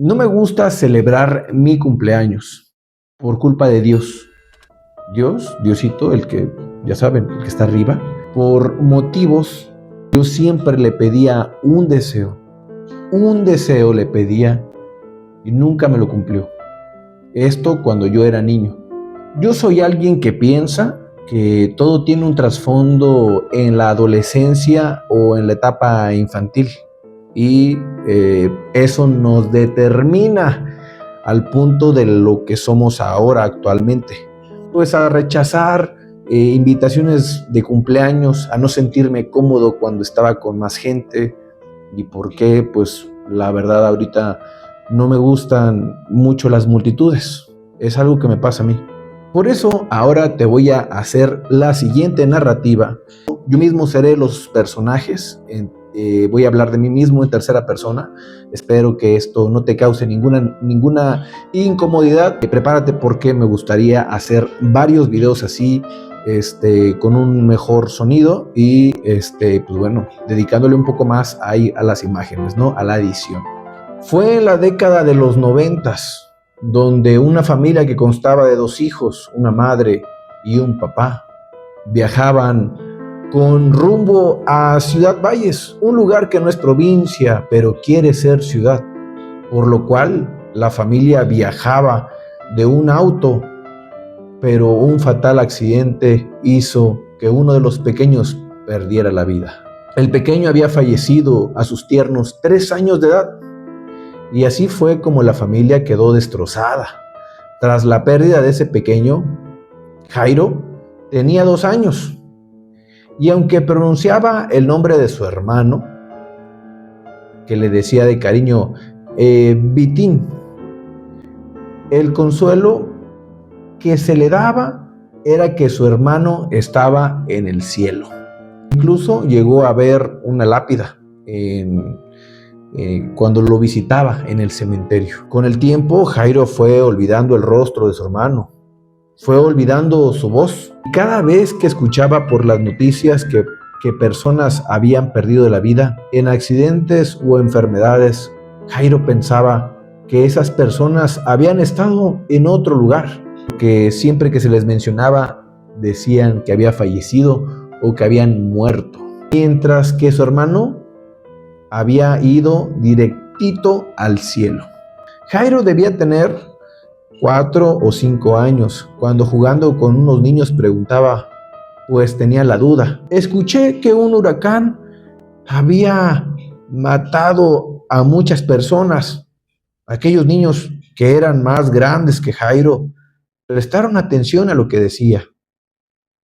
No me gusta celebrar mi cumpleaños por culpa de Dios. Diosito, el que, ya saben, el que está arriba. Por motivos, yo siempre le pedía un deseo le pedía y nunca me lo cumplió. Esto cuando yo era niño. Yo soy alguien que piensa que todo tiene un trasfondo en la adolescencia o en la etapa infantil. Y eso nos determina al punto de lo que somos ahora actualmente. Pues a rechazar invitaciones de cumpleaños, a no sentirme cómodo cuando estaba con más gente. ¿Y por qué? Pues la verdad ahorita no me gustan mucho las multitudes. Es algo que me pasa a mí. Por eso ahora te voy a hacer la siguiente narrativa. Yo mismo seré los personajes. Voy a hablar de mí mismo en tercera persona. Espero que esto no te cause ninguna incomodidad. Prepárate porque me gustaría hacer varios videos así, con un mejor sonido y pues bueno, dedicándole un poco más ahí a las imágenes, ¿no? A la edición. Fue en la década de los 90s, donde una familia que constaba de 2 hijos, una madre y un papá, viajaban con rumbo a Ciudad Valles, un lugar que no es provincia, pero quiere ser ciudad, por lo cual la familia viajaba de un auto, pero un fatal accidente hizo que uno de los pequeños perdiera la vida. El pequeño había fallecido a sus tiernos 3 años de edad, y así fue como la familia quedó destrozada. Tras la pérdida de ese pequeño, Jairo tenía 2 años. Y aunque pronunciaba el nombre de su hermano, que le decía de cariño Vitín, el consuelo que se le daba era que su hermano estaba en el cielo. Incluso llegó a ver una lápida cuando lo visitaba en el cementerio. Con el tiempo, Jairo fue olvidando el rostro de su hermano, fue olvidando su voz. Cada vez que escuchaba por las noticias que personas habían perdido la vida en accidentes o enfermedades, Jairo pensaba que esas personas habían estado en otro lugar, que siempre que se les mencionaba decían que había fallecido o que habían muerto, mientras que su hermano había ido directito al cielo. Jairo debía tener 4 o 5 años, cuando jugando con unos niños preguntaba, pues tenía la duda. Escuché que un huracán había matado a muchas personas. Aquellos niños que eran más grandes que Jairo prestaron atención a lo que decía.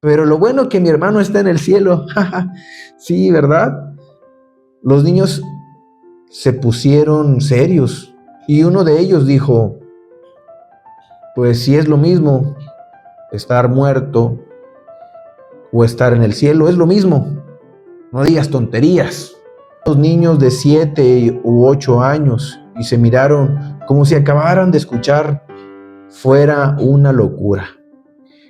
Pero lo bueno que mi hermano está en el cielo. Sí, ¿verdad? Los niños se pusieron serios y uno de ellos dijo, pues si es lo mismo estar muerto o estar en el cielo, es lo mismo. No digas tonterías. Los niños de 7 u 8 años y se miraron como si acabaran de escuchar fuera una locura.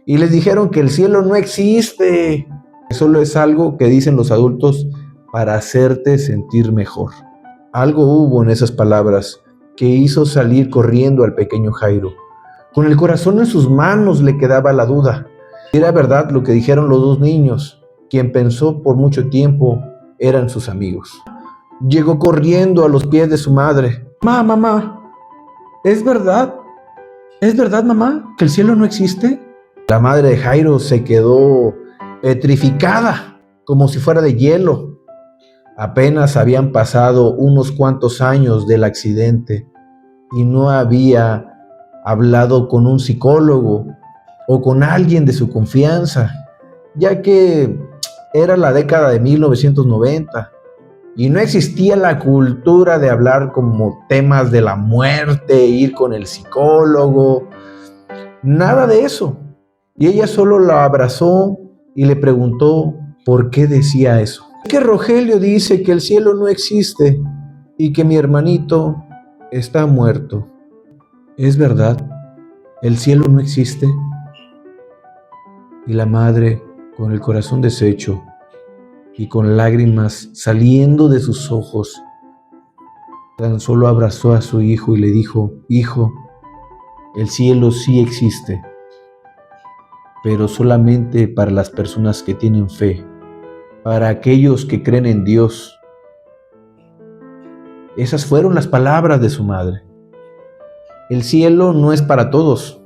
Y les dijeron que el cielo no existe. Solo es algo que dicen los adultos para hacerte sentir mejor. Algo hubo en esas palabras que hizo salir corriendo al pequeño Jairo. Con el corazón en sus manos le quedaba la duda. Era verdad lo que dijeron los 2 niños, quien pensó por mucho tiempo eran sus amigos. Llegó corriendo a los pies de su madre. Mamá, ¿es verdad? ¿Es verdad, mamá, que el cielo no existe? La madre de Jairo se quedó petrificada, como si fuera de hielo. Apenas habían pasado unos cuantos años del accidente y no había hablado con un psicólogo o con alguien de su confianza, ya que era la década de 1990 y no existía la cultura de hablar como temas de la muerte, ir con el psicólogo, nada de eso. Y ella solo la abrazó y le preguntó por qué decía eso. Es que Rogelio dice que el cielo no existe y que mi hermanito está muerto. ¿Es verdad? ¿El cielo no existe? Y la madre, con el corazón deshecho y con lágrimas saliendo de sus ojos, Tan solo abrazó a su hijo y le dijo: Hijo, el cielo sí existe, pero solamente para las personas que tienen fe, para aquellos que creen en Dios. Esas fueron las palabras de su madre. El cielo no es para todos,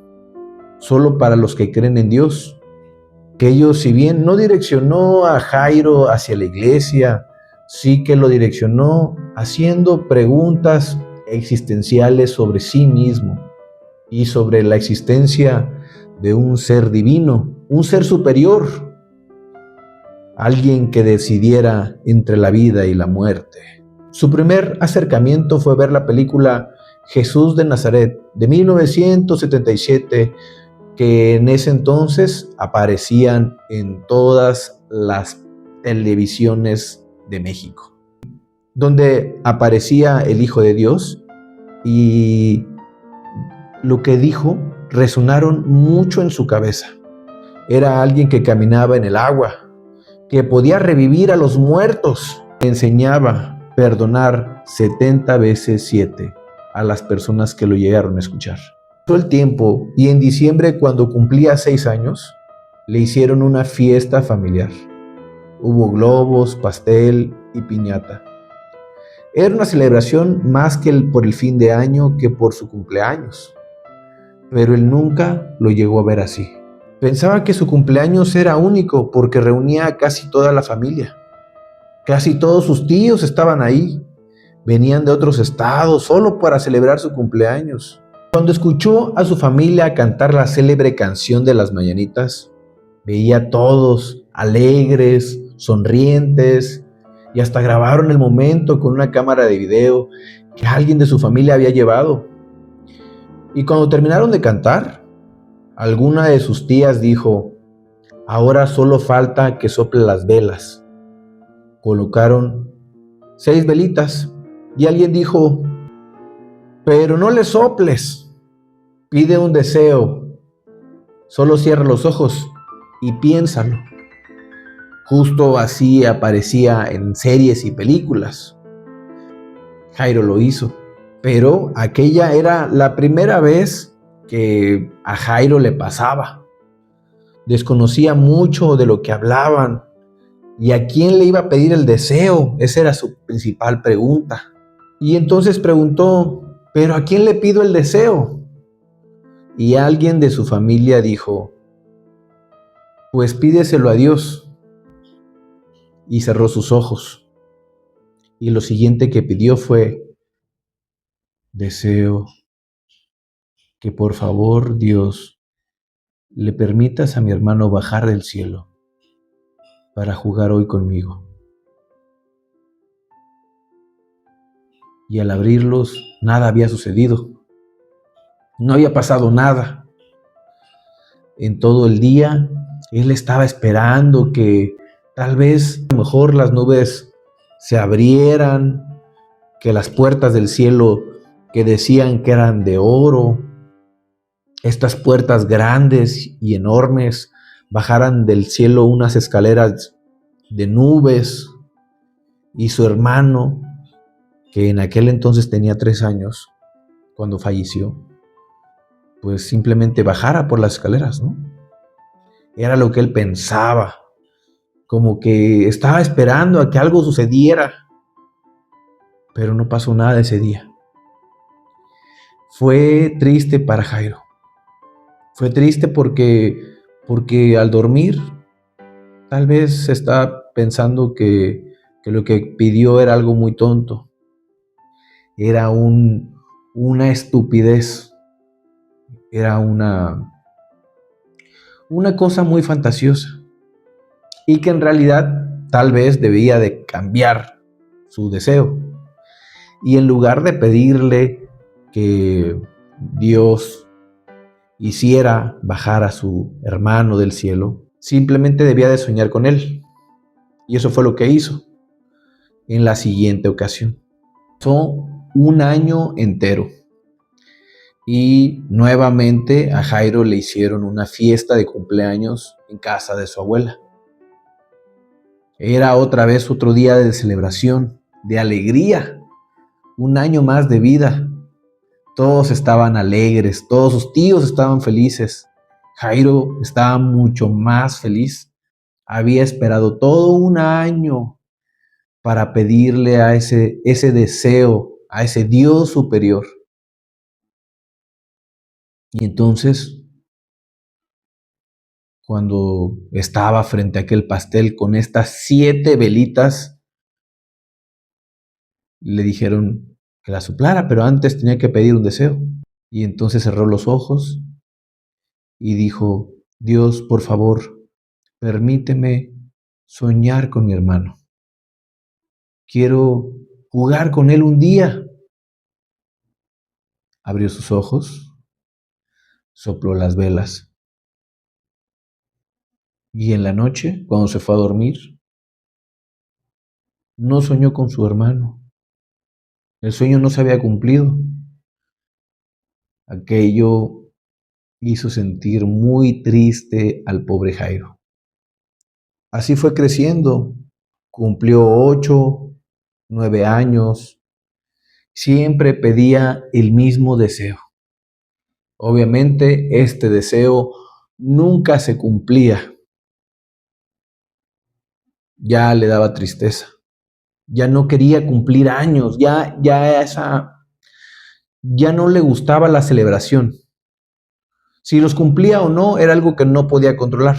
solo para los que creen en Dios. Que ellos, si bien no direccionó a Jairo hacia la iglesia, sí que lo direccionó haciendo preguntas existenciales sobre sí mismo y sobre la existencia de un ser divino, un ser superior, alguien que decidiera entre la vida y la muerte. Su primer acercamiento fue ver la película Jesús de Nazaret de 1977, que en ese entonces aparecían en todas las televisiones de México, donde aparecía el Hijo de Dios, y lo que dijo resonaron mucho en su cabeza. Era alguien que caminaba en el agua, que podía revivir a los muertos, que enseñaba a perdonar 70 veces 7 a las personas que lo llegaron a escuchar. Pasó el tiempo y en diciembre, cuando cumplía 6 años, le hicieron una fiesta familiar. Hubo globos, pastel y piñata. Era una celebración más por el fin de año que por su cumpleaños, pero él nunca lo llegó a ver así. Pensaba que su cumpleaños era único porque reunía a casi toda la familia. Casi todos sus tíos estaban ahí. Venían de otros estados solo para celebrar su cumpleaños. Cuando escuchó a su familia cantar la célebre canción de las mañanitas, veía a todos alegres, sonrientes, y hasta grabaron el momento con una cámara de video que alguien de su familia había llevado. Y cuando terminaron de cantar, alguna de sus tías dijo: ahora solo falta que sople las velas. Colocaron 6 velitas y alguien dijo: pero no le soples, pide un deseo, solo cierra los ojos y piénsalo. Justo así aparecía en series y películas. Jairo lo hizo, pero aquella era la primera vez que a Jairo le pasaba. Desconocía mucho de lo que hablaban. ¿Y a quién le iba a pedir el deseo? Esa era su principal pregunta. Y entonces preguntó: ¿pero a quién le pido el deseo? Y alguien de su familia dijo: pues pídeselo a Dios. Y cerró sus ojos. Y lo siguiente que pidió fue: deseo que por favor, Dios, le permitas a mi hermano bajar del cielo para jugar hoy conmigo. Y al abrirlos, nada había sucedido. No había pasado nada. En todo el día, él estaba esperando que tal vez a lo mejor las nubes se abrieran, que las puertas del cielo que decían que eran de oro, estas puertas grandes y enormes, bajaran del cielo unas escaleras de nubes, y su hermano, que en aquel entonces tenía 3 años, cuando falleció, pues simplemente bajara por las escaleras, ¿no? Era lo que él pensaba, como que estaba esperando a que algo sucediera, pero no pasó nada ese día. Fue triste para Jairo. Fue triste porque al dormir, tal vez estaba pensando que lo que pidió era algo muy tonto. Era una estupidez. Era una cosa muy fantasiosa. Y que en realidad tal vez debía de cambiar su deseo. Y en lugar de pedirle que Dios hiciera bajar a su hermano del cielo, simplemente debía de soñar con él. Y eso fue lo que hizo en la siguiente ocasión. Pasó un año entero y nuevamente a Jairo le hicieron una fiesta de cumpleaños en casa de su abuela. Era otra vez otro día de celebración, de alegría, un año más de vida. Todos estaban alegres, todos sus tíos estaban felices. Jairo estaba mucho más feliz. Había esperado todo un año para pedirle a ese deseo, a ese Dios superior. Y entonces, cuando estaba frente a aquel pastel con estas 7 velitas, le dijeron que la soplara, pero antes tenía que pedir un deseo. Y entonces cerró los ojos y dijo: Dios, por favor, permíteme soñar con mi hermano. Quiero jugar con él un día. Abrió sus ojos, sopló las velas y en la noche, cuando se fue a dormir, no soñó con su hermano. El sueño no se había cumplido. Aquello hizo sentir muy triste al pobre Jairo. Así fue creciendo. Cumplió 8, 9 años. Siempre pedía el mismo deseo. Obviamente, este deseo nunca se cumplía. Ya le daba tristeza. Ya no quería cumplir años. Ya no le gustaba la celebración. Si los cumplía o no era algo que no podía controlar,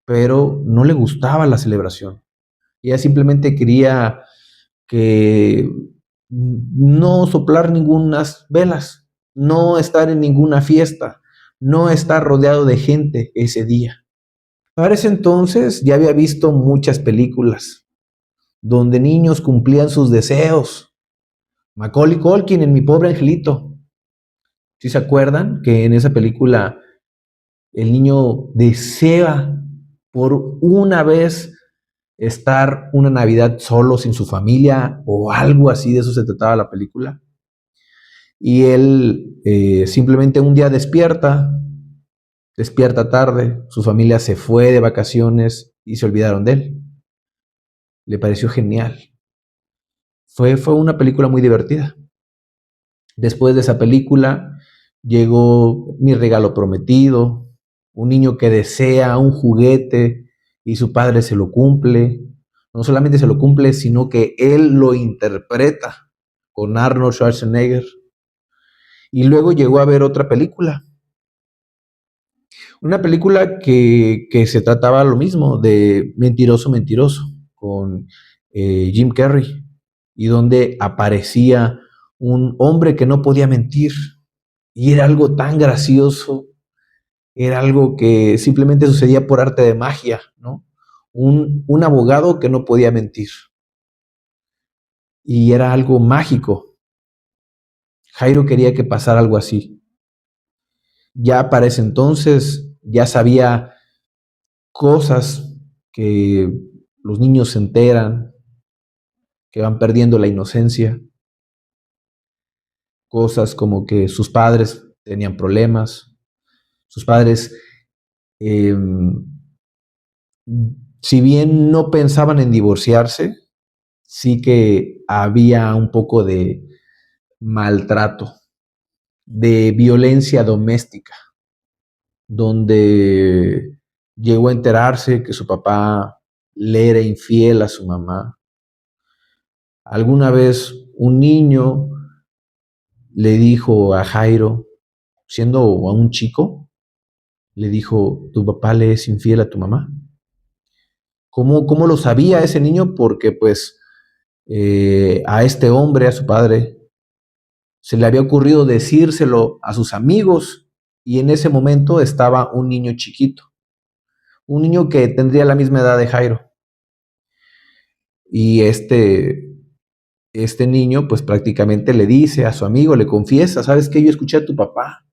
pero no le gustaba la celebración. Ella simplemente quería que no soplar ninguna velas, no estar en ninguna fiesta, no estar rodeado de gente ese día. Para ese entonces ya había visto muchas películas donde niños cumplían sus deseos. Macaulay Culkin en Mi Pobre Angelito. ¿Sí se acuerdan que en esa película el niño desea por una vez estar una Navidad solo sin su familia o algo así? De eso se trataba la película. Y él simplemente un día despierta tarde, su familia se fue de vacaciones y se olvidaron de él. Le pareció genial. Fue una película muy divertida. Después de esa película llegó Mi Regalo Prometido, un niño que desea un juguete y su padre se lo cumple. No solamente se lo cumple, sino que él lo interpreta con Arnold Schwarzenegger. Y luego llegó a ver otra película. Una película que se trataba lo mismo, de Mentiroso, Mentiroso, con Jim Carrey, y donde aparecía un hombre que no podía mentir. Y era algo tan gracioso, era algo que simplemente sucedía por arte de magia, ¿no? Un abogado que no podía mentir. Y era algo mágico. Jairo quería que pasara algo así. Ya para ese entonces ya sabía cosas que los niños se enteran, que van perdiendo la inocencia. Cosas como que sus padres tenían problemas, sus padres, eh, si bien no pensaban en divorciarse, sí que había un poco de maltrato, de violencia doméstica, donde llegó a enterarse que su papá le era infiel a su mamá. Alguna vez un niño le dijo a Jairo, siendo a un chico, le dijo: ¿tu papá le es infiel a tu mamá? ¿Cómo lo sabía ese niño? Porque pues a este hombre, a su padre, se le había ocurrido decírselo a sus amigos y en ese momento estaba un niño chiquito, un niño que tendría la misma edad de Jairo. Y este niño pues prácticamente le dice a su amigo, le confiesa: ¿sabes qué? Yo escuché a tu papá.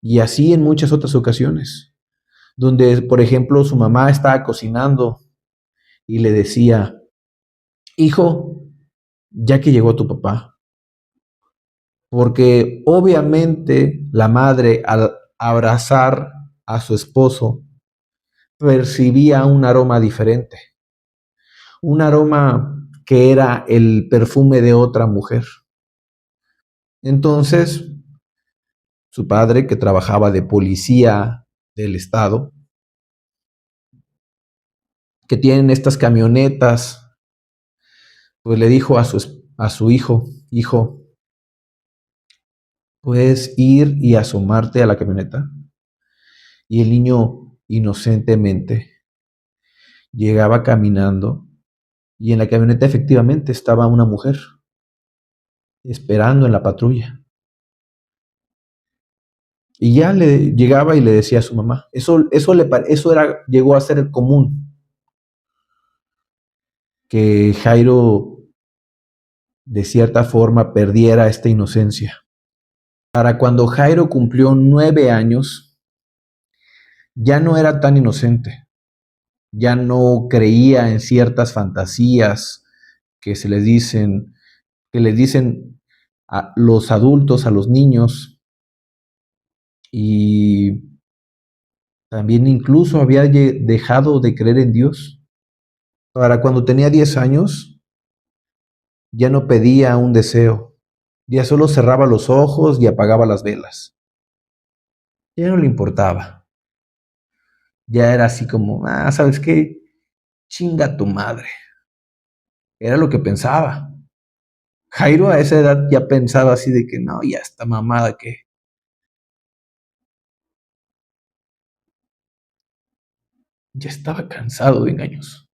Y así en muchas otras ocasiones, donde por ejemplo su mamá estaba cocinando y le decía: hijo, ya que llegó tu papá. Porque obviamente la madre, al abrazar a su esposo, percibía un aroma diferente, un aroma que era el perfume de otra mujer. Entonces, su padre, que trabajaba de policía del estado, que tienen estas camionetas, pues le dijo a su hijo, puedes ir y asomarte a la camioneta. Y el niño inocentemente llegaba caminando y en la camioneta efectivamente estaba una mujer esperando en la patrulla. Y ya le llegaba y le decía a su mamá. Llegó a ser común, que Jairo de cierta forma perdiera esta inocencia. Para cuando Jairo cumplió 9 años, ya no era tan inocente, ya no creía en ciertas fantasías que que les dicen a los adultos, a los niños, y también incluso había dejado de creer en Dios. Para cuando tenía 10 años, ya no pedía un deseo, ya solo cerraba los ojos y apagaba las velas. Ya no le importaba. Ya era así como, ¿sabes qué? Chinga tu madre. Era lo que pensaba. Jairo a esa edad ya pensaba así de que no, ya está mamada que ya estaba cansado de engaños.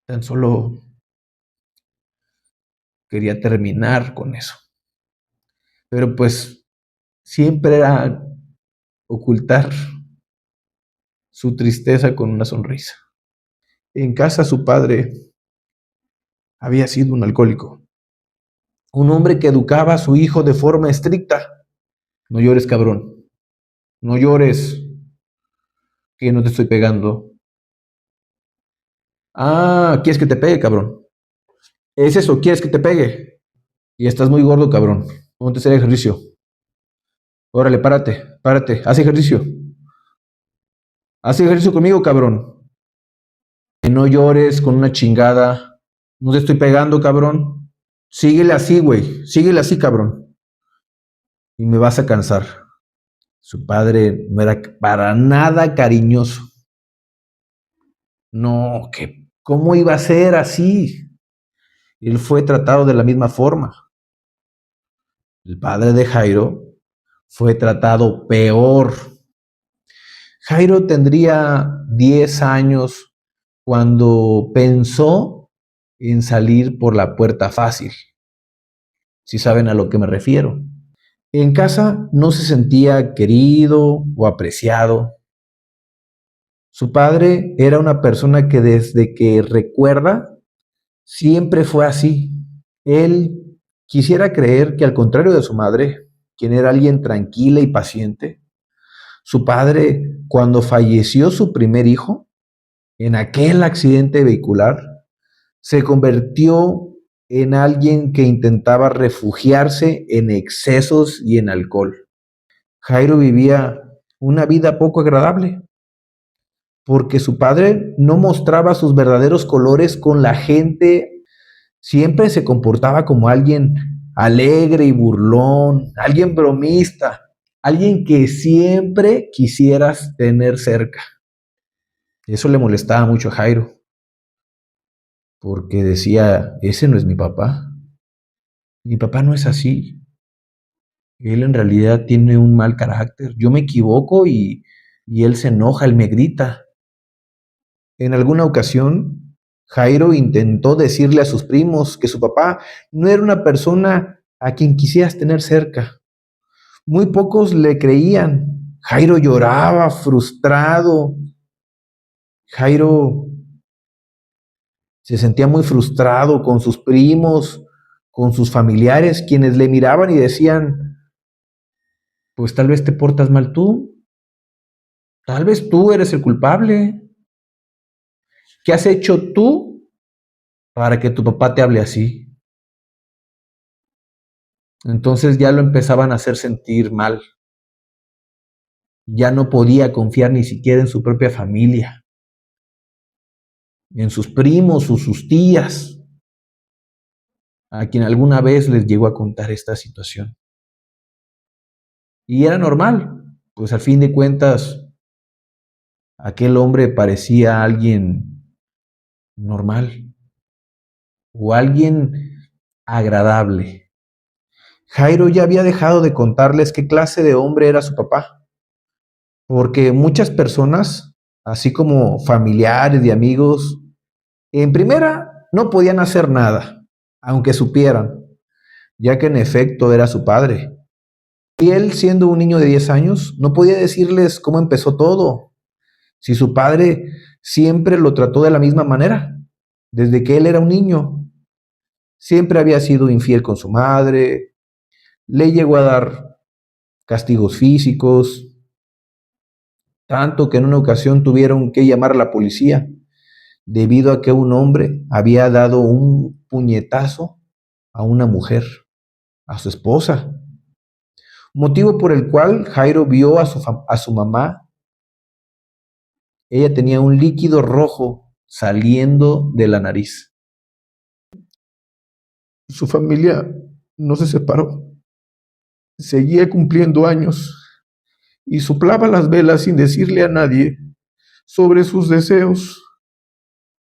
Tan solo quería terminar con eso. Pero pues siempre era ocultar su tristeza con una sonrisa. En casa su padre había sido un alcohólico, un hombre que educaba a su hijo de forma estricta. No llores, cabrón. No llores, que no te estoy pegando. ¿Quieres que te pegue, cabrón? ¿Es eso? ¿Quieres que te pegue? Y estás muy gordo, cabrón. Ponte a hacer ejercicio. Órale, párate, haz ejercicio. Haz ejercicio conmigo, cabrón. Que no llores con una chingada. No te estoy pegando, cabrón. Síguele así, güey. Síguele así, cabrón. Y me vas a cansar. Su padre no era para nada cariñoso. No, que ¿cómo iba a ser así? Él fue tratado de la misma forma. El padre de Jairo fue tratado peor. Jairo tendría 10 años cuando pensó en salir por la puerta fácil. Si saben a lo que me refiero. En casa no se sentía querido o apreciado. Su padre era una persona que desde que recuerda siempre fue así. Él quisiera creer que al contrario de su madre, quien era alguien tranquila y paciente, su padre, cuando falleció su primer hijo, en aquel accidente vehicular, se convirtió en alguien que intentaba refugiarse en excesos y en alcohol. Jairo vivía una vida poco agradable porque su padre no mostraba sus verdaderos colores con la gente, siempre se comportaba como alguien alegre y burlón, alguien bromista, alguien que siempre quisieras tener cerca. Eso le molestaba mucho a Jairo, porque decía, ese no es mi papá no es así, él en realidad tiene un mal carácter, yo me equivoco y él se enoja, él me grita. En alguna ocasión, Jairo intentó decirle a sus primos que su papá no era una persona a quien quisieras tener cerca. Muy pocos le creían. Jairo lloraba, frustrado. Jairo se sentía muy frustrado con sus primos, con sus familiares, quienes le miraban y decían, pues tal vez te portas mal tú, tal vez tú eres el culpable. ¿Qué has hecho tú para que tu papá te hable así? Entonces ya lo empezaban a hacer sentir mal. Ya no podía confiar ni siquiera en su propia familia. en sus primos o sus tías, a quien alguna vez les llegó a contar esta situación. Y era normal, pues al fin de cuentas, aquel hombre parecía alguien normal o alguien agradable. Jairo ya había dejado de contarles qué clase de hombre era su papá, porque muchas personas, así como familiares y amigos, en primera no podían hacer nada, aunque supieran, ya que en efecto era su padre. Y él, siendo un niño de 10 años, no podía decirles cómo empezó todo, si su padre siempre lo trató de la misma manera, desde que él era un niño. Siempre había sido infiel con su madre, le llegó a dar castigos físicos, tanto que en una ocasión tuvieron que llamar a la policía debido a que un hombre había dado un puñetazo a una mujer, a su esposa, motivo por el cual Jairo vio a su mamá. Ella tenía un líquido rojo saliendo de la nariz. Su familia no se separó, seguía cumpliendo años y soplaba las velas sin decirle a nadie sobre sus deseos,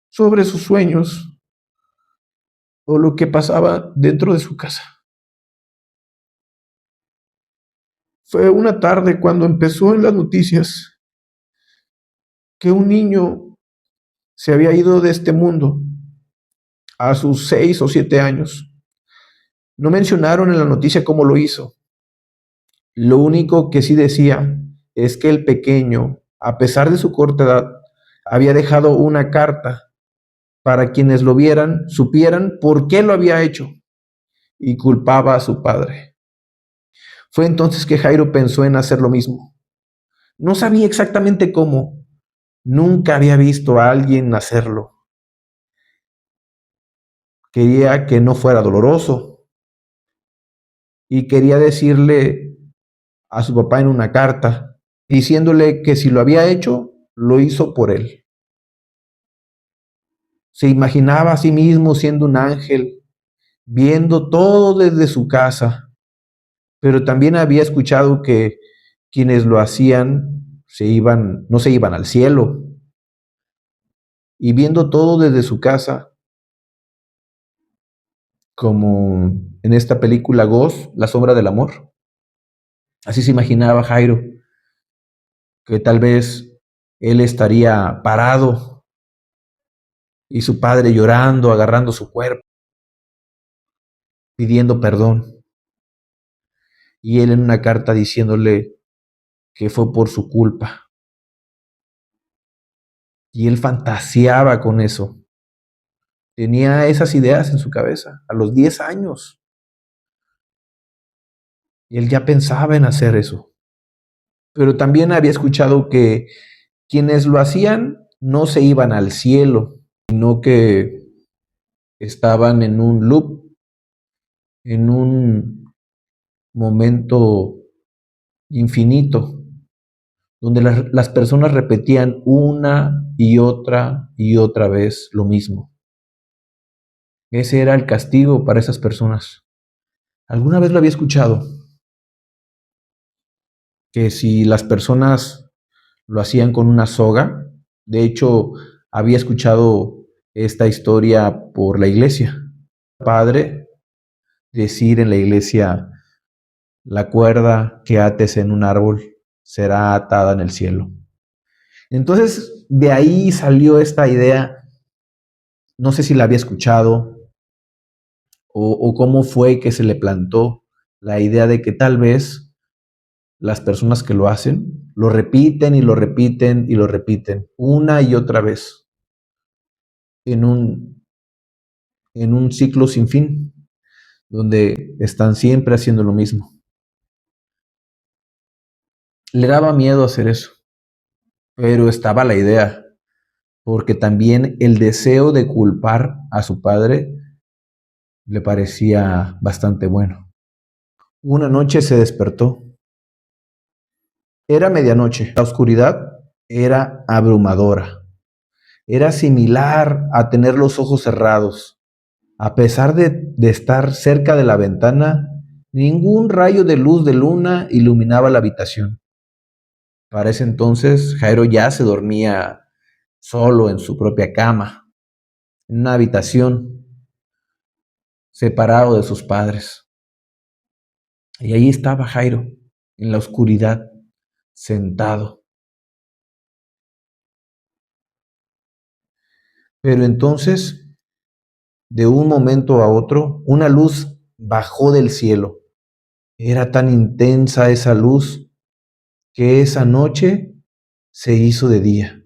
sobre sus sueños o lo que pasaba dentro de su casa. Fue una tarde cuando empezó en las noticias que un niño se había ido de este mundo a sus 6 o 7 años. No mencionaron en la noticia cómo lo hizo. Lo único que sí decía es que el pequeño, a pesar de su corta edad, había dejado una carta para quienes lo vieran, supieran por qué lo había hecho y culpaba a su padre. Fue entonces que Jairo pensó en hacer lo mismo. No sabía exactamente cómo, nunca había visto a alguien hacerlo. Quería que no fuera doloroso y quería decirle a su papá en una carta, diciéndole que si lo había hecho, lo hizo por él. Se imaginaba a sí mismo siendo un ángel, viendo todo desde su casa, pero también había escuchado que quienes lo hacían no se iban al cielo, y viendo todo desde su casa, como en esta película Ghost, La sombra del amor. Así se imaginaba Jairo, que tal vez él estaría parado y su padre llorando, agarrando su cuerpo, pidiendo perdón, y él en una carta diciéndole que fue por su culpa. Y él fantaseaba con eso. Tenía esas ideas en su cabeza a los 10 años. Y él ya pensaba en hacer eso. Pero también había escuchado que quienes lo hacían no se iban al cielo, sino que estaban en un loop, en un momento infinito, donde las personas repetían una y otra vez lo mismo. Ese era el castigo para esas personas. ¿Alguna vez lo había escuchado? Que si las personas lo hacían con una soga, de hecho, había escuchado esta historia por la iglesia. Padre decir en la iglesia, la cuerda que ates en un árbol será atada en el cielo. Entonces, de ahí salió esta idea, no sé si la había escuchado o cómo fue que se le plantó la idea de que tal vez las personas que lo hacen lo repiten y lo repiten y lo repiten una y otra vez en un ciclo sin fin, donde están siempre haciendo lo mismo. Le daba miedo hacer eso, pero estaba la idea, porque también el deseo de culpar a su padre le parecía bastante bueno. Una noche se despertó. Era medianoche. La oscuridad era abrumadora. era similar a tener los ojos cerrados. A pesar de estar cerca de la ventana, ningún rayo de luz de luna iluminaba la habitación. Para ese entonces, Jairo ya se dormía solo en su propia cama, en una habitación, separado de sus padres. Y ahí estaba Jairo, en la oscuridad, sentado. Pero entonces, de un momento a otro, una luz bajó del cielo. Era tan intensa esa luz que esa noche se hizo de día.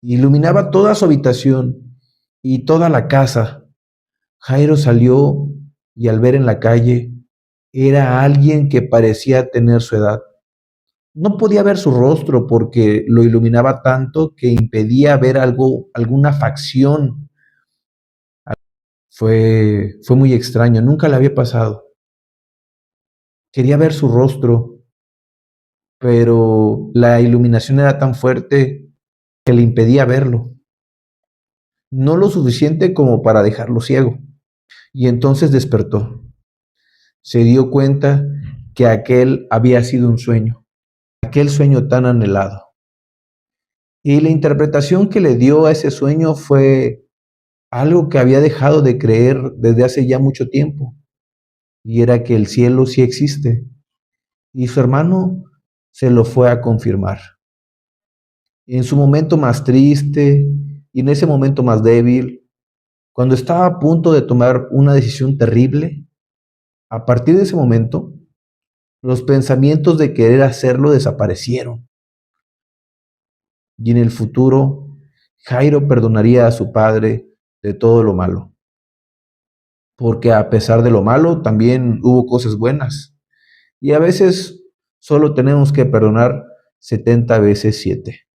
Iluminaba toda su habitación y toda la casa. Jairo salió y al ver en la calle era alguien que parecía tener su edad. No podía ver su rostro porque lo iluminaba tanto que impedía ver algo, alguna facción. Fue muy extraño, nunca le había pasado. Quería ver su rostro, pero la iluminación era tan fuerte que le impedía verlo. No lo suficiente como para dejarlo ciego. Y entonces despertó. Se dio cuenta que aquel había sido un sueño, aquel sueño tan anhelado. Y la interpretación que le dio a ese sueño fue algo que había dejado de creer desde hace ya mucho tiempo, y era que el cielo sí existe. Y su hermano se lo fue a confirmar. En su momento más triste y en ese momento más débil, cuando estaba a punto de tomar una decisión terrible, a partir de ese momento, los pensamientos de querer hacerlo desaparecieron. Y en el futuro, Jairo perdonaría a su padre de todo lo malo. Porque a pesar de lo malo, también hubo cosas buenas. Y a veces solo tenemos que perdonar 70 veces 7.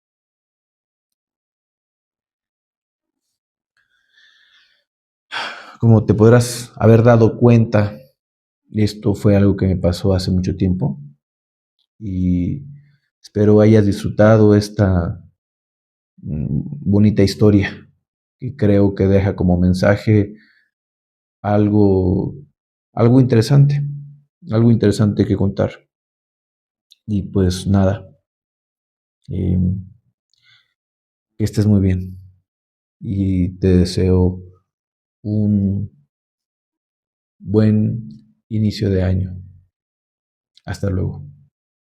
Como te podrás haber dado cuenta, esto fue algo que me pasó hace mucho tiempo y espero hayas disfrutado esta bonita historia que creo que deja como mensaje algo, algo algo interesante que contar. Y pues nada, eh, que estés muy bien y te deseo un buen inicio de año. Hasta luego.